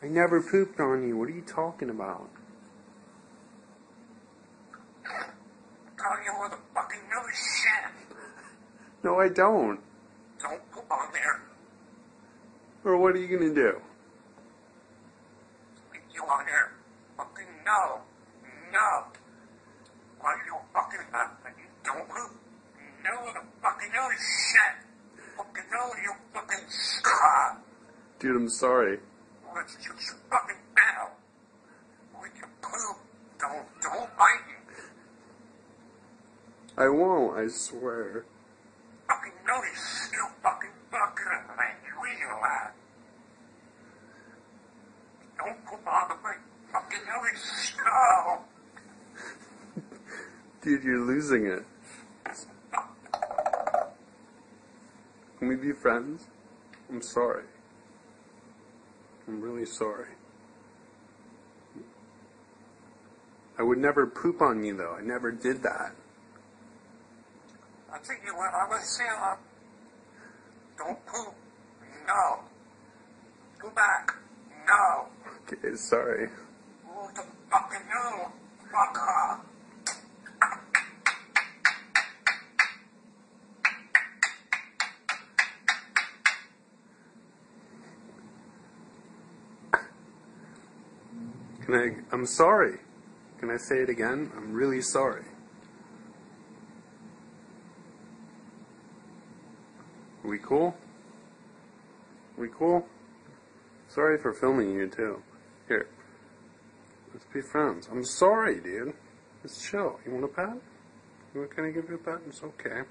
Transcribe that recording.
I never pooped on you. What are you talking about? Tell you where the fucking new shit. No, I don't. Don't poop on there. Or what are you gonna do? Leave you on there. Fucking no. No. Why you fucking don't poop? No, the fucking new shit. Fucking no, you fucking scum. Dude, I'm sorry. Let's use your fucking bell. When you poop, don't bite me. I won't, I swear. Fucking no, you still fucking man. You real that. Don't poop on the way. Fucking no, you still. Dude, you're losing it. Can we be friends? I'm sorry. I'm really sorry. I would never poop on you, though. I never did that. I think you went on the sailor. Don't poop. No. Go back. No. Okay, sorry. Oh, the fucking no. Fuck off. I'm sorry. Can I say it again? I'm really sorry. Are we cool? Are we cool? Sorry for filming you too. Here. Let's be friends. I'm sorry, dude. Just chill. You want a pat? Can I give you a pat? It's okay.